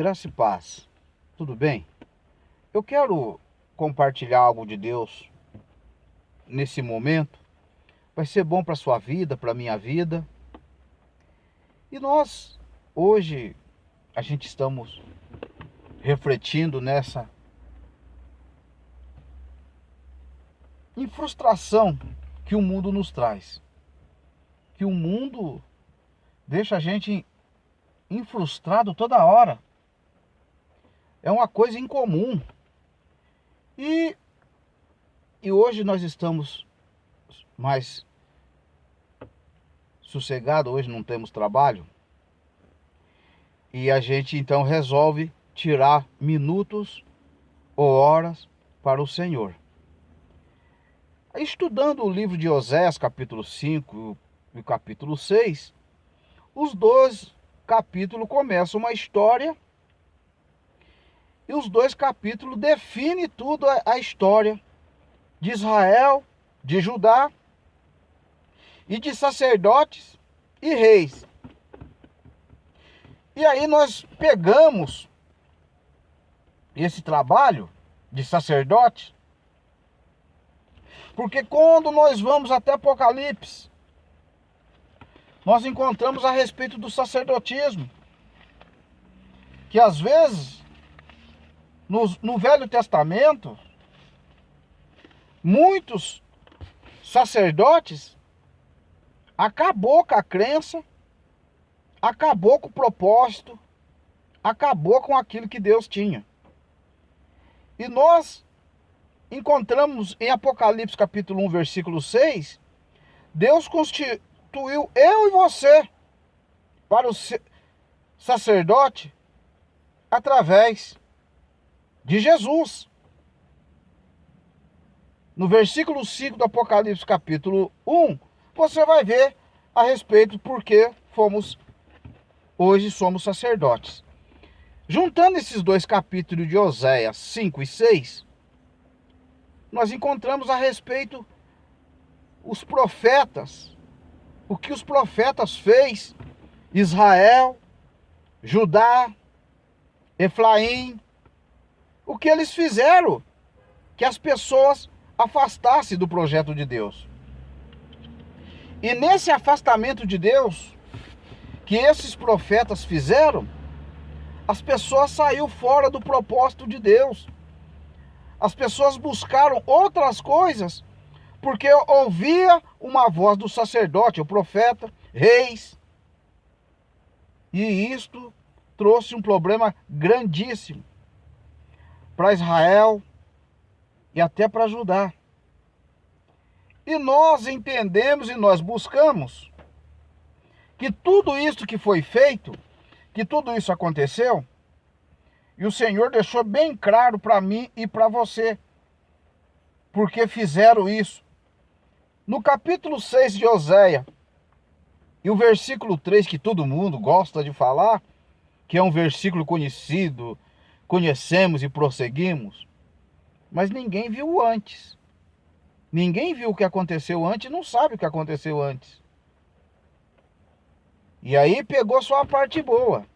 Graça e paz. Tudo bem? Eu quero compartilhar algo de Deus nesse momento. Vai ser bom para a sua vida, para a minha vida. E nós, hoje, a gente estamos refletindo nessa frustração que o mundo nos traz. Que o mundo deixa a gente frustrado toda hora. É uma coisa incomum. E hoje nós estamos mais sossegados, hoje não temos trabalho. E a gente então resolve tirar minutos ou horas para o Senhor. Estudando o livro de Oséias, capítulo 5 e capítulo 6, os dois capítulos começam uma história e os dois capítulos definem tudo a história de Israel, de Judá e de sacerdotes e reis. E aí nós pegamos esse trabalho de sacerdote, porque quando nós vamos até Apocalipse, nós encontramos a respeito do sacerdotismo, que às vezes, no Velho Testamento, muitos sacerdotes acabou com a crença, acabou com o propósito, acabou com aquilo que Deus tinha. E nós encontramos em Apocalipse capítulo 1, versículo 6, Deus constituiu eu e você para o sacerdote através de Jesus. No versículo 5 do Apocalipse capítulo 1, você vai ver a respeito porque hoje somos sacerdotes. Juntando esses dois capítulos de Oséias 5 e 6, nós encontramos a respeito os profetas, o que os profetas fez, Israel, Judá, Efraim, o que eles fizeram, que as pessoas afastassem do projeto de Deus. E nesse afastamento de Deus, que esses profetas fizeram, as pessoas saíram fora do propósito de Deus. As pessoas buscaram outras coisas, porque ouvia uma voz do sacerdote, o profeta, reis. E isto trouxe um problema grandíssimo para Israel e até para Judá. E nós entendemos e nós buscamos que tudo isso que foi feito, que tudo isso aconteceu, e o Senhor deixou bem claro para mim e para você, porque fizeram isso. No capítulo 6 de Oséias, e o versículo 3, que todo mundo gosta de falar, que é um versículo conhecido, conhecemos e prosseguimos, mas ninguém viu antes. Ninguém viu o que aconteceu antes, não sabe o que aconteceu antes. E aí pegou só a parte boa.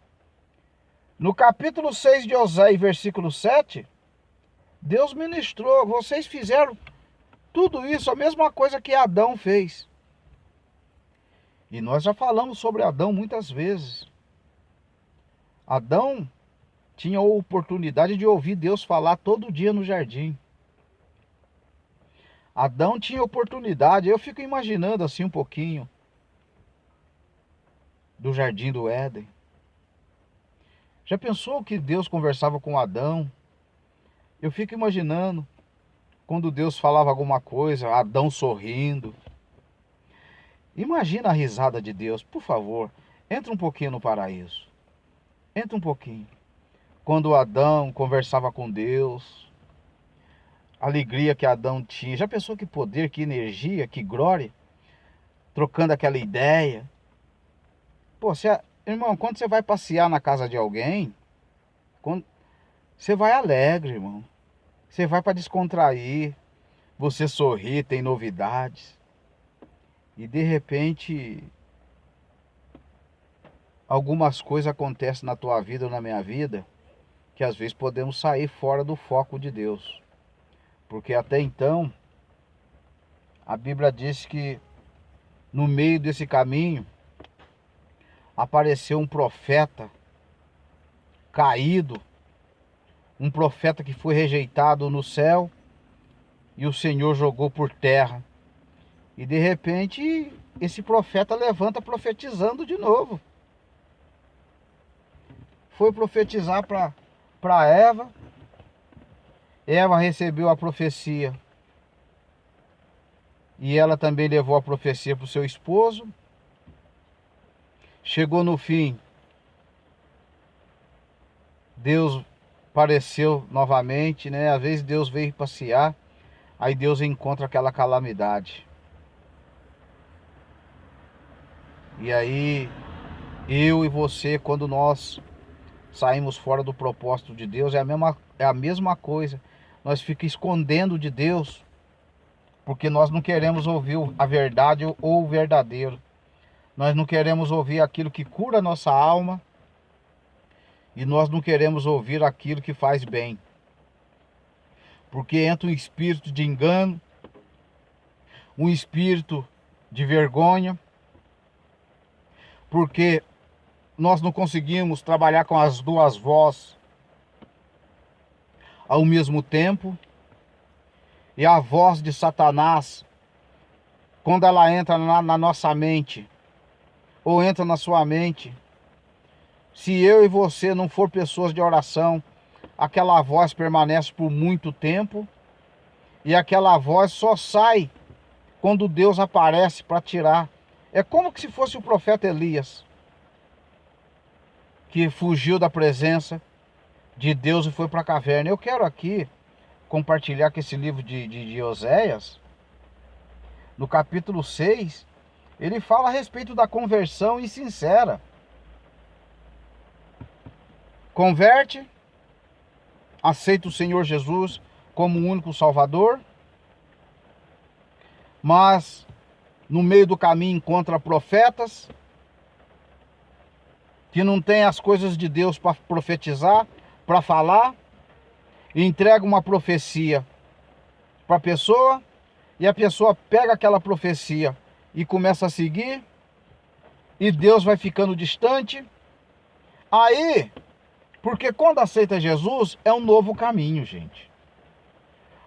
No capítulo 6 de Oséias, versículo 7, Deus ministrou, vocês fizeram tudo isso, a mesma coisa que Adão fez. E nós já falamos sobre Adão muitas vezes. Adão tinha a oportunidade de ouvir Deus falar todo dia no jardim. Adão tinha oportunidade, eu fico imaginando assim um pouquinho do jardim do Éden. Já pensou que Deus conversava com Adão? Eu fico imaginando quando Deus falava alguma coisa, Adão sorrindo. Imagina a risada de Deus, por favor, entra um pouquinho no paraíso. Entra um pouquinho. Quando Adão conversava com Deus, a alegria que Adão tinha. Já pensou que poder, que energia, que glória? Trocando aquela ideia. Pô, irmão, quando você vai passear na casa de alguém, você vai alegre, irmão. Você vai para descontrair. Você sorri, tem novidades. E de repente, algumas coisas acontecem na tua vida ou na minha vida que às vezes podemos sair fora do foco de Deus. Porque até então, a Bíblia diz que no meio desse caminho, apareceu um profeta caído, um profeta que foi rejeitado no céu, e o Senhor jogou por terra. E de repente, esse profeta levanta profetizando de novo. Foi profetizar para Eva. Eva recebeu a profecia. E ela também levou a profecia para o seu esposo. Chegou no fim. Deus apareceu novamente, né? Às vezes Deus veio passear. Aí Deus encontra aquela calamidade. E aí, eu e você, quando nós saímos fora do propósito de Deus, é a mesma coisa. Nós ficamos escondendo de Deus, porque nós não queremos ouvir a verdade ou o verdadeiro. Nós não queremos ouvir aquilo que cura a nossa alma, e nós não queremos ouvir aquilo que faz bem. Porque entra um espírito de engano, um espírito de vergonha, porque nós não conseguimos trabalhar com as duas vozes ao mesmo tempo. E a voz de Satanás, quando ela entra na nossa mente, ou entra na sua mente, se eu e você não for pessoas de oração, aquela voz permanece por muito tempo, e aquela voz só sai quando Deus aparece para tirar. É como se fosse o profeta Elias, que fugiu da presença de Deus e foi para a caverna. Eu quero aqui compartilhar com esse livro de Oséias, no capítulo 6, ele fala a respeito da conversão insincera. Converte, aceita o Senhor Jesus como o único Salvador, mas no meio do caminho encontra profetas que não tem as coisas de Deus para profetizar, para falar, e entrega uma profecia para a pessoa, e a pessoa pega aquela profecia e começa a seguir, e Deus vai ficando distante. Aí, porque quando aceita Jesus, é um novo caminho, gente.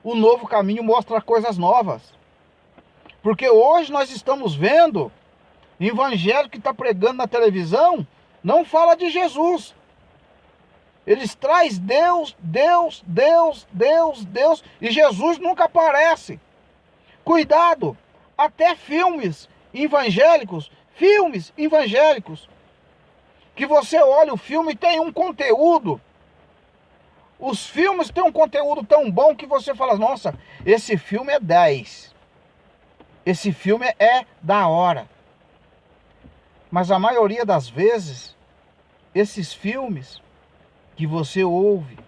O novo caminho mostra coisas novas. Porque hoje nós estamos vendo evangelho que está pregando na televisão, não fala de Jesus. Eles trazem Deus, Deus, Deus, Deus, Deus, e Jesus nunca aparece. Cuidado, até filmes evangélicos, que você olha o filme e tem um conteúdo. Os filmes têm um conteúdo tão bom que você fala, nossa, esse filme é 10. Esse filme é da hora. Mas a maioria das vezes, esses filmes que você ouve,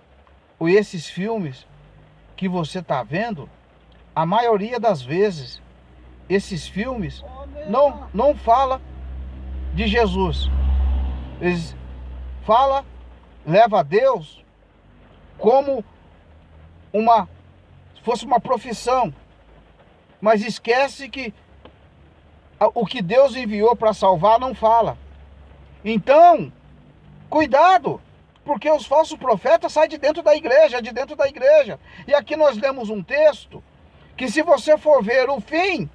ou esses filmes que você está vendo, a maioria das vezes, esses filmes não fala de Jesus. Eles fala, leva a Deus como fosse uma profissão, mas esquece que o que Deus enviou para salvar não fala. Então, cuidado, porque os falsos profetas saem de dentro da igreja, E aqui nós lemos um texto que, se você for ver o fim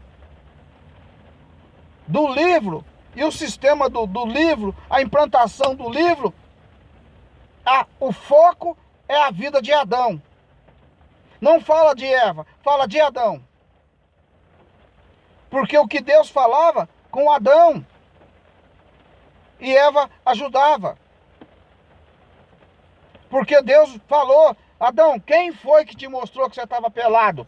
do livro e o sistema do livro, a implantação do livro, o foco é a vida de Adão. Não fala de Eva, fala de Adão. Porque o que Deus falava com Adão, e Eva ajudava. Porque Deus falou, Adão, quem foi que te mostrou que você estava pelado?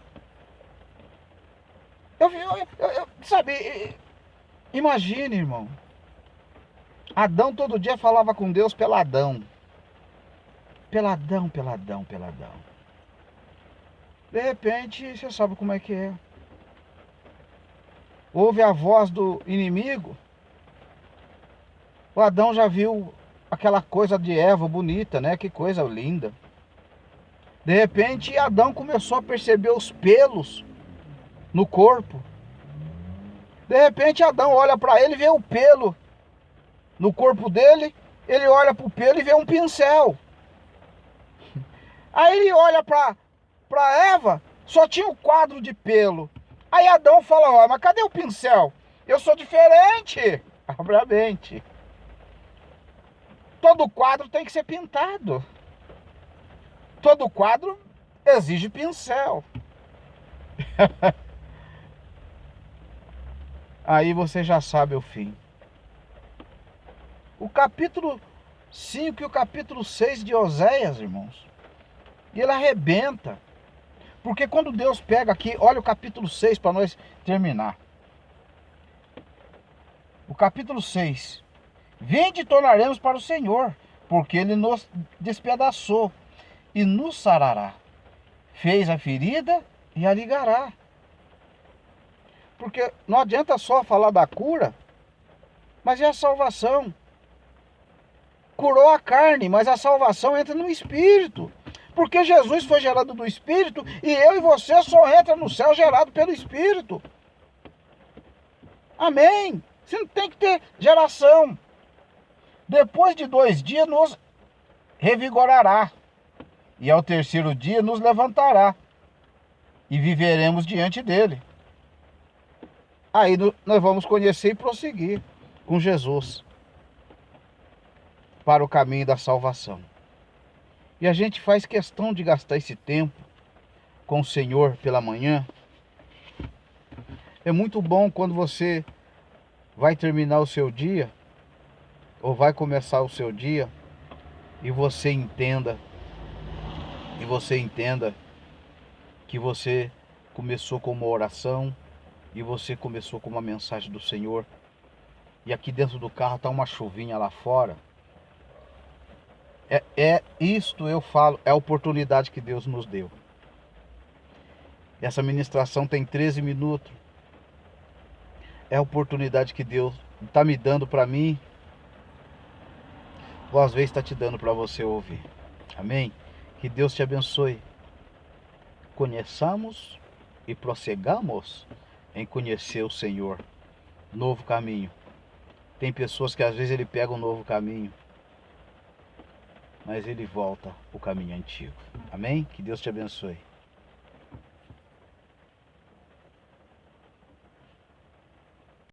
Sabe, imagine, irmão. Adão todo dia falava com Deus peladão. Peladão. De repente, você sabe como é que é. Ouve a voz do inimigo. O Adão já viu aquela coisa de Eva bonita, né? Que coisa linda. De repente, Adão começou a perceber os pelos no corpo. De repente, Adão olha para ele e vê o pelo no corpo dele. Ele olha para o pelo e vê um pincel. Aí ele olha para Eva, só tinha um quadro de pelo. Aí Adão fala, ó, mas cadê o pincel? Eu sou diferente. Abra a mente. Todo quadro tem que ser pintado. Todo quadro exige pincel. Aí você já sabe o fim. O capítulo 5 e o capítulo 6 de Oséias, irmãos, ele arrebenta. Porque quando Deus pega aqui, olha o capítulo 6 para nós terminar. O capítulo 6. Vinde e tornaremos para o Senhor, porque Ele nos despedaçou e nos sarará. Fez a ferida e a ligará. Porque não adianta só falar da cura, mas é a salvação. Curou a carne, mas a salvação entra no Espírito. Porque Jesus foi gerado do Espírito e eu e você só entra no céu gerado pelo Espírito. Amém. Você não tem que ter geração. Depois de 2 dias nos revigorará. E ao terceiro dia nos levantará. E viveremos diante dele. Aí nós vamos conhecer e prosseguir com Jesus para o caminho da salvação. E a gente faz questão de gastar esse tempo com o Senhor pela manhã. É muito bom quando você vai terminar o seu dia, ou vai começar o seu dia, e você entenda que você começou com uma oração, e você começou com uma mensagem do Senhor, e aqui dentro do carro está uma chuvinha lá fora. Isto eu falo, é a oportunidade que Deus nos deu. Essa ministração tem 13 minutos. É a oportunidade que Deus está me dando para mim, ou às vezes está te dando para você ouvir. Amém? Que Deus te abençoe. Conheçamos e prossigamos em conhecer o Senhor. Novo caminho. Tem pessoas que às vezes ele pega um novo caminho, mas ele volta o caminho antigo. Amém? Que Deus te abençoe.